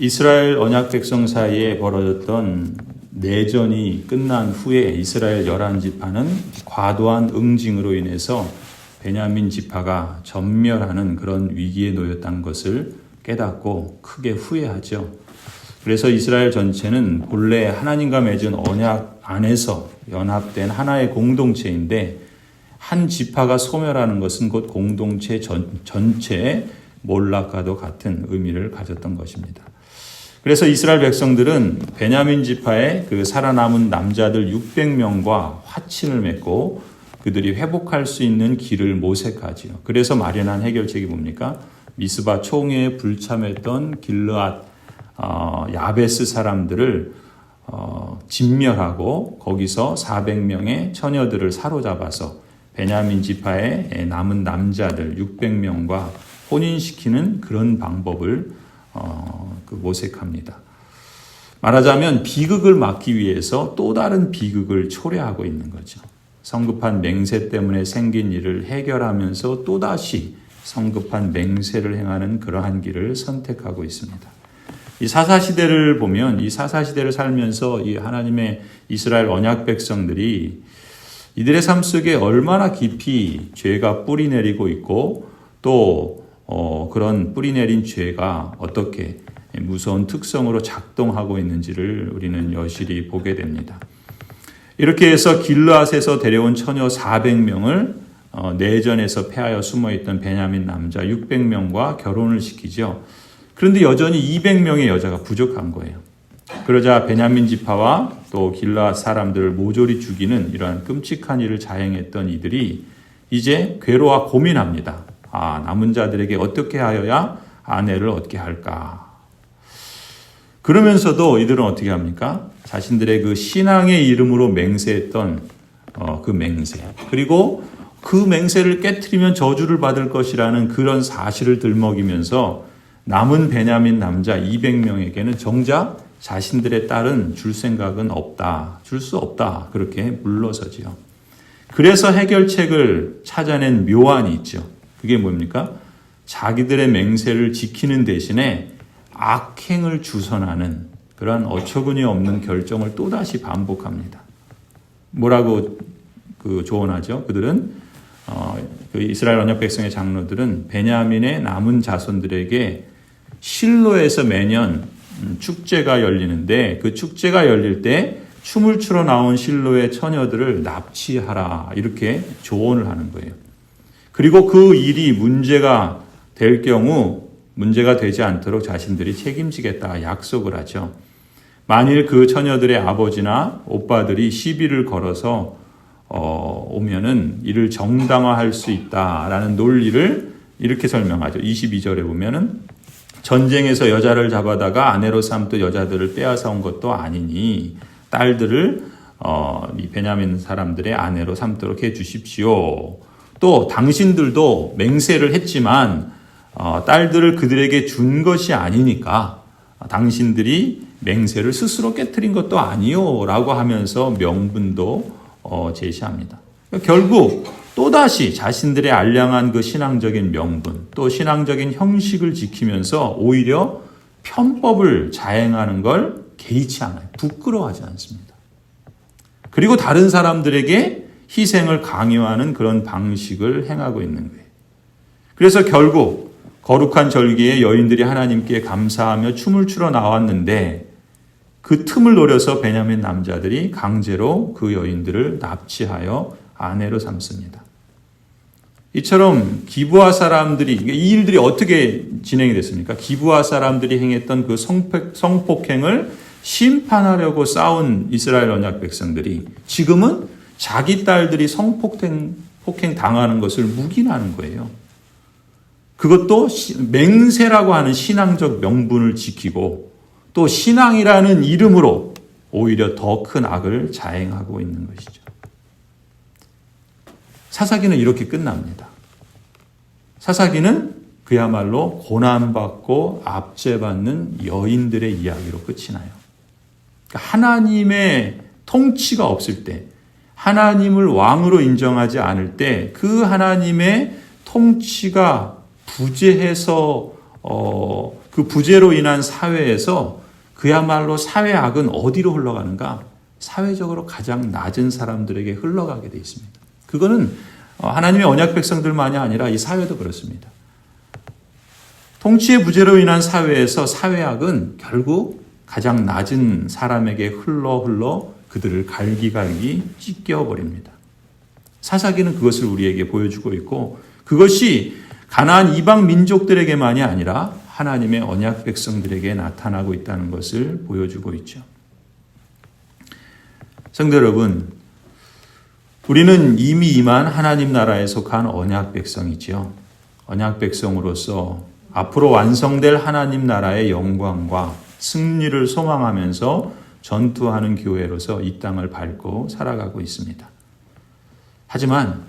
이스라엘 언약 백성 사이에 벌어졌던 내전이 끝난 후에 이스라엘 11지파는 과도한 응징으로 인해서 베냐민 지파가 전멸하는 그런 위기에 놓였다는 것을 깨닫고 크게 후회하죠. 그래서 이스라엘 전체는 본래 하나님과 맺은 언약 안에서 연합된 하나의 공동체인데 한 지파가 소멸하는 것은 곧 공동체 전체의 몰락과도 같은 의미를 가졌던 것입니다. 그래서 이스라엘 백성들은 베냐민 지파의 그 살아남은 남자들 600명과 화친을 맺고 그들이 회복할 수 있는 길을 모색하지요. 그래서 마련한 해결책이 뭡니까? 미스바 총회에 불참했던 길르앗 야베스 사람들을 진멸하고 거기서 400명의 처녀들을 사로잡아서 베냐민 지파의 남은 남자들 600명과 혼인시키는 그런 방법을 모색합니다. 말하자면 비극을 막기 위해서 또 다른 비극을 초래하고 있는 거죠. 성급한 맹세 때문에 생긴 일을 해결하면서 또다시 성급한 맹세를 행하는 그러한 길을 선택하고 있습니다. 이 사사시대를 보면 이 사사시대를 살면서 이 하나님의 이스라엘 언약 백성들이 이들의 삶 속에 얼마나 깊이 죄가 뿌리내리고 있고 또 그런 뿌리내린 죄가 어떻게 무서운 특성으로 작동하고 있는지를 우리는 여실히 보게 됩니다. 이렇게 해서 길르앗에서 데려온 처녀 400명을 내전에서 패하여 숨어있던 베냐민 남자 600명과 결혼을 시키죠. 그런데 여전히 200명의 여자가 부족한 거예요. 그러자 베냐민 지파와 또 길르앗 사람들을 모조리 죽이는 이러한 끔찍한 일을 자행했던 이들이 이제 괴로워 고민합니다. 남은 자들에게 어떻게 하여야 아내를 얻게 할까? 그러면서도 이들은 어떻게 합니까? 자신들의 그 신앙의 이름으로 맹세했던 그 맹세, 그리고 그 맹세를 깨트리면 저주를 받을 것이라는 그런 사실을 들먹이면서 남은 베냐민 남자 200명에게는 정작 자신들의 딸은 줄 생각은 없다, 줄 수 없다, 그렇게 물러서지요. 그래서 해결책을 찾아낸 묘안이 있죠. 그게 뭡니까? 자기들의 맹세를 지키는 대신에 악행을 주선하는 그러한 어처구니 없는 결정을 또다시 반복합니다. 뭐라고 조언하죠? 그들은 그 이스라엘 언약 백성의 장로들은 베냐민의 남은 자손들에게 실로에서 매년 축제가 열리는데 그 축제가 열릴 때 춤을 추러 나온 실로의 처녀들을 납치하라, 이렇게 조언을 하는 거예요. 그리고 그 일이 문제가 될 경우 문제가 되지 않도록 자신들이 책임지겠다 약속을 하죠. 만일 그 처녀들의 아버지나 오빠들이 시비를 걸어서 오면은 이를 정당화할 수 있다라는 논리를 이렇게 설명하죠. 22절에 보면은 전쟁에서 여자를 잡아다가 아내로 삼던 여자들을 빼앗아 온 것도 아니니 딸들을 이 베냐민 사람들의 아내로 삼도록 해 주십시오. 또 당신들도 맹세를 했지만 딸들을 그들에게 준 것이 아니니까 당신들이 맹세를 스스로 깨트린 것도 아니요 라고 하면서 명분도 제시합니다. 결국 또다시 자신들의 알량한 그 신앙적인 명분 또 신앙적인 형식을 지키면서 오히려 편법을 자행하는 걸 개의치 않아요. 부끄러워하지 않습니다. 그리고 다른 사람들에게 희생을 강요하는 그런 방식을 행하고 있는 거예요. 그래서 결국 거룩한 절기에 여인들이 하나님께 감사하며 춤을 추러 나왔는데 그 틈을 노려서 베냐민 남자들이 강제로 그 여인들을 납치하여 아내로 삼습니다. 이처럼 기브아 사람들이, 이 일들이 어떻게 진행이 됐습니까? 기브아 사람들이 행했던 그 성폭행을 심판하려고 싸운 이스라엘 언약 백성들이 지금은 자기 딸들이 성폭행 당하는 것을 묵인하는 거예요. 그것도 맹세라고 하는 신앙적 명분을 지키고 또 신앙이라는 이름으로 오히려 더 큰 악을 자행하고 있는 것이죠. 사사기는 이렇게 끝납니다. 사사기는 그야말로 고난받고 압제받는 여인들의 이야기로 끝이 나요. 그러니까 하나님의 통치가 없을 때, 하나님을 왕으로 인정하지 않을 때 그 하나님의 통치가 부재해서 그 부재로 인한 사회에서 그야말로 사회악은 어디로 흘러가는가? 사회적으로 가장 낮은 사람들에게 흘러가게 돼 있습니다. 그거는 하나님의 언약 백성들만이 아니라 이 사회도 그렇습니다. 통치의 부재로 인한 사회에서 사회악은 결국 가장 낮은 사람에게 흘러 그들을 갈기갈기 찢겨버립니다. 사사기는 그것을 우리에게 보여주고 있고 그것이 가나안 이방 민족들에게만이 아니라 하나님의 언약 백성들에게 나타나고 있다는 것을 보여주고 있죠. 성도 여러분, 우리는 이미 임한 하나님 나라에 속한 언약 백성이지요. 언약 백성으로서 앞으로 완성될 하나님 나라의 영광과 승리를 소망하면서 전투하는 교회로서 이 땅을 밟고 살아가고 있습니다. 하지만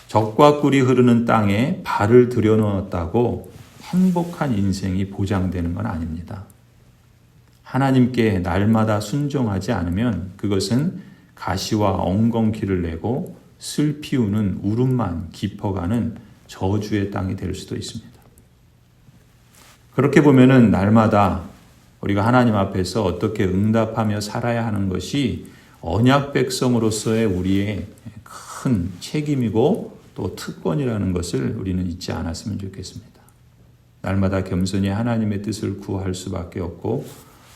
적과 꿀이 흐르는 땅에 발을 들여놓았다고 행복한 인생이 보장되는 건 아닙니다. 하나님께 날마다 순종하지 않으면 그것은 가시와 엉겅퀴를 내고 슬피우는 울음만 깊어가는 저주의 땅이 될 수도 있습니다. 그렇게 보면은 날마다 우리가 하나님 앞에서 어떻게 응답하며 살아야 하는 것이 언약 백성으로서의 우리의 큰 책임이고 또 특권이라는 것을 우리는 잊지 않았으면 좋겠습니다. 날마다 겸손히 하나님의 뜻을 구할 수밖에 없고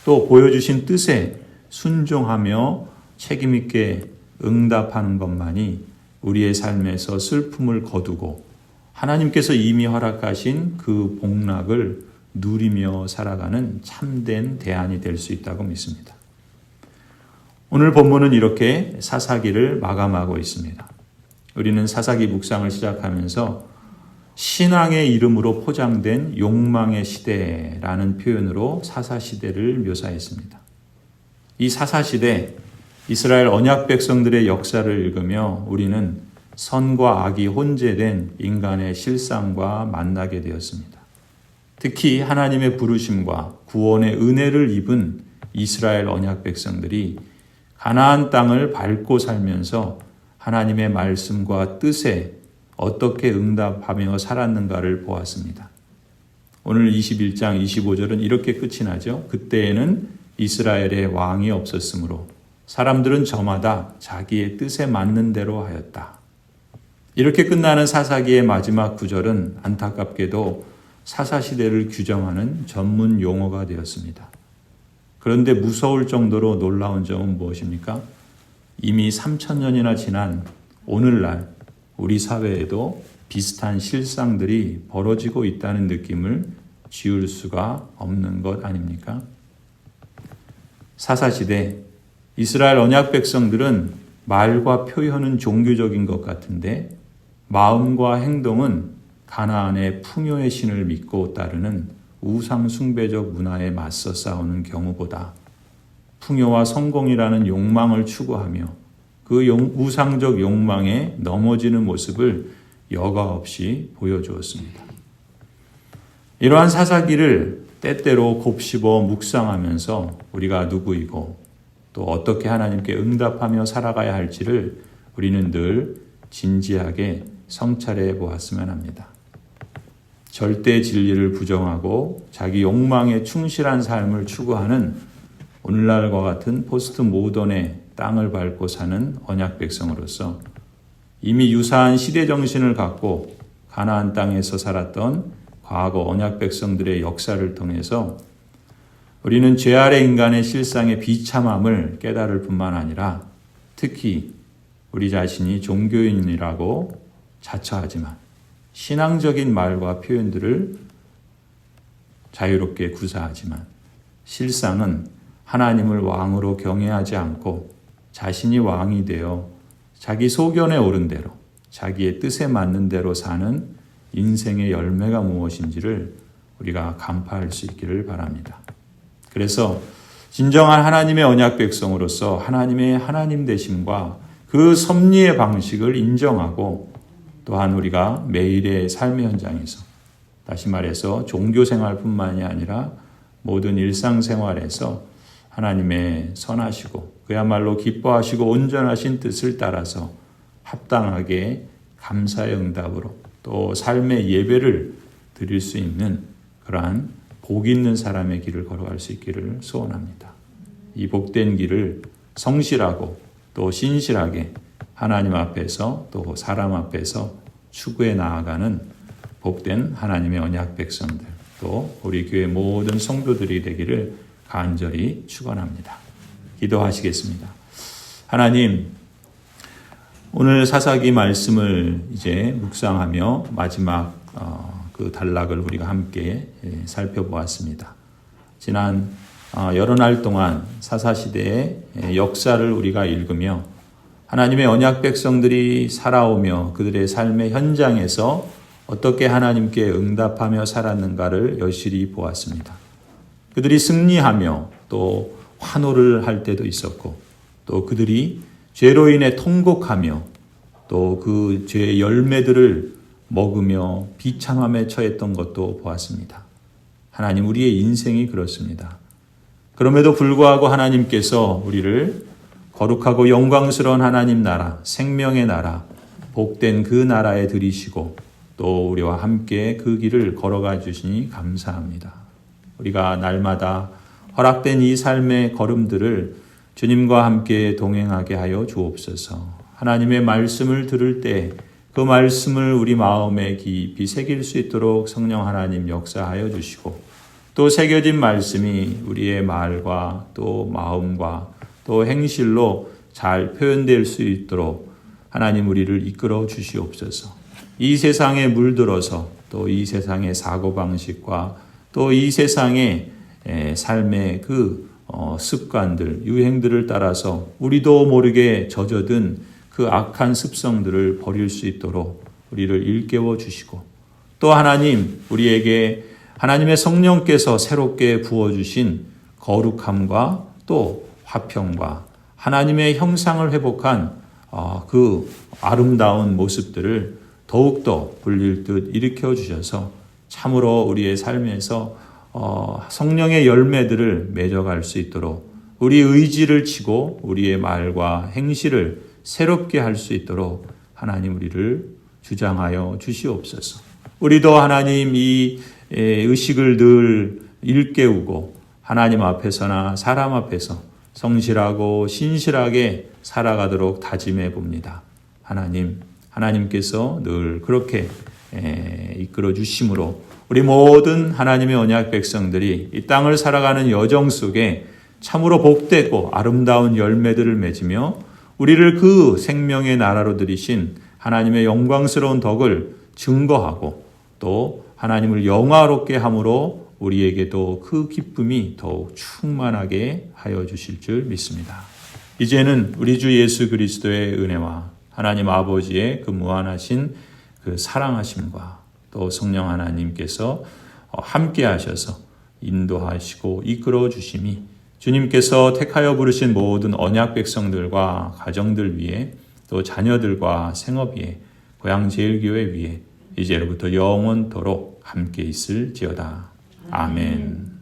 또 보여주신 뜻에 순종하며 책임 있게 응답하는 것만이 우리의 삶에서 슬픔을 거두고 하나님께서 이미 허락하신 그 복락을 누리며 살아가는 참된 대안이 될 수 있다고 믿습니다. 오늘 본문은 이렇게 사사기를 마감하고 있습니다. 우리는 사사기 묵상을 시작하면서 신앙의 이름으로 포장된 욕망의 시대라는 표현으로 사사시대를 묘사했습니다. 이 사사시대, 이스라엘 언약 백성들의 역사를 읽으며 우리는 선과 악이 혼재된 인간의 실상과 만나게 되었습니다. 특히 하나님의 부르심과 구원의 은혜를 입은 이스라엘 언약 백성들이 가나안 땅을 밟고 살면서 하나님의 말씀과 뜻에 어떻게 응답하며 살았는가를 보았습니다. 오늘 21장 25절은 이렇게 끝이 나죠. 그때에는 이스라엘의 왕이 없었으므로 사람들은 저마다 자기의 뜻에 맞는 대로 하였다. 이렇게 끝나는 사사기의 마지막 구절은 안타깝게도 사사시대를 규정하는 전문 용어가 되었습니다. 그런데 무서울 정도로 놀라운 점은 무엇입니까? 이미 3,000년이나 지난 오늘날 우리 사회에도 비슷한 실상들이 벌어지고 있다는 느낌을 지울 수가 없는 것 아닙니까? 사사시대 이스라엘 언약 백성들은 말과 표현은 종교적인 것 같은데 마음과 행동은 가나안의 풍요의 신을 믿고 따르는 우상 숭배적 문화에 맞서 싸우는 경우보다 풍요와 성공이라는 욕망을 추구하며 그 우상적 욕망에 넘어지는 모습을 여과 없이 보여주었습니다. 이러한 사사기를 때때로 곱씹어 묵상하면서 우리가 누구이고 또 어떻게 하나님께 응답하며 살아가야 할지를 우리는 늘 진지하게 성찰해 보았으면 합니다. 절대 진리를 부정하고 자기 욕망에 충실한 삶을 추구하는 오늘날과 같은 포스트 모던의 땅을 밟고 사는 언약 백성으로서 이미 유사한 시대 정신을 갖고 가나안 땅에서 살았던 과거 언약 백성들의 역사를 통해서 우리는 죄 아래 인간의 실상의 비참함을 깨달을 뿐만 아니라 특히 우리 자신이 종교인이라고 자처하지만 신앙적인 말과 표현들을 자유롭게 구사하지만 실상은 하나님을 왕으로 경외하지 않고 자신이 왕이 되어 자기 소견에 오른 대로 자기의 뜻에 맞는 대로 사는 인생의 열매가 무엇인지를 우리가 간파할 수 있기를 바랍니다. 그래서 진정한 하나님의 언약 백성으로서 하나님의 하나님 되심과 그 섭리의 방식을 인정하고 또한 우리가 매일의 삶의 현장에서 다시 말해서 종교 생활뿐만이 아니라 모든 일상생활에서 하나님의 선하시고 그야말로 기뻐하시고 온전하신 뜻을 따라서 합당하게 감사의 응답으로 또 삶의 예배를 드릴 수 있는 그러한 복 있는 사람의 길을 걸어갈 수 있기를 소원합니다. 이 복된 길을 성실하고 또 신실하게 하나님 앞에서 또 사람 앞에서 추구해 나아가는 복된 하나님의 언약 백성들, 또 우리 교회 모든 성도들이 되기를 간절히 축원합니다. 기도하시겠습니다. 하나님, 오늘 사사기 말씀을 이제 묵상하며 마지막 그 단락을 우리가 함께 살펴보았습니다. 지난 여러 날 동안 사사시대의 역사를 우리가 읽으며 하나님의 언약 백성들이 살아오며 그들의 삶의 현장에서 어떻게 하나님께 응답하며 살았는가를 여실히 보았습니다. 그들이 승리하며 또 환호를 할 때도 있었고, 또 그들이 죄로 인해 통곡하며 또 그 죄의 열매들을 먹으며 비참함에 처했던 것도 보았습니다. 하나님, 우리의 인생이 그렇습니다. 그럼에도 불구하고 하나님께서 우리를 거룩하고 영광스러운 하나님 나라, 생명의 나라, 복된 그 나라에 들이시고 또 우리와 함께 그 길을 걸어가 주시니 감사합니다. 우리가 날마다 허락된 이 삶의 걸음들을 주님과 함께 동행하게 하여 주옵소서. 하나님의 말씀을 들을 때 그 말씀을 우리 마음에 깊이 새길 수 있도록 성령 하나님 역사하여 주시고, 또 새겨진 말씀이 우리의 말과 또 마음과 또 행실로 잘 표현될 수 있도록 하나님 우리를 이끌어 주시옵소서. 이 세상에 물들어서 또 이 세상의 사고방식과 또 이 세상의 삶의 그 습관들, 유행들을 따라서 우리도 모르게 젖어든 그 악한 습성들을 버릴 수 있도록 우리를 일깨워 주시고, 또 하나님, 우리에게 하나님의 성령께서 새롭게 부어주신 거룩함과 또 화평과 하나님의 형상을 회복한 그 아름다운 모습들을 더욱더 불릴 듯 일으켜 주셔서 참으로 우리의 삶에서 성령의 열매들을 맺어갈 수 있도록 우리 의지를 치고 우리의 말과 행실을 새롭게 할 수 있도록 하나님 우리를 주장하여 주시옵소서. 우리도 하나님 이 의식을 늘 일깨우고 하나님 앞에서나 사람 앞에서 성실하고 신실하게 살아가도록 다짐해 봅니다. 하나님께서 늘 그렇게 이끌어 주심으로 우리 모든 하나님의 언약 백성들이 이 땅을 살아가는 여정 속에 참으로 복되고 아름다운 열매들을 맺으며 우리를 그 생명의 나라로 들이신 하나님의 영광스러운 덕을 증거하고 또 하나님을 영화롭게 함으로 우리에게도 그 기쁨이 더욱 충만하게 하여 주실 줄 믿습니다. 이제는 우리 주 예수 그리스도의 은혜와 하나님 아버지의 그 무한하신 그 사랑하심과 또 성령 하나님께서 함께 하셔서 인도하시고 이끌어 주심이 주님께서 택하여 부르신 모든 언약 백성들과 가정들 위에 또 자녀들과 생업 위에 고향제일교회 위에 이제로부터 영원토록 함께 있을지어다. 아멘.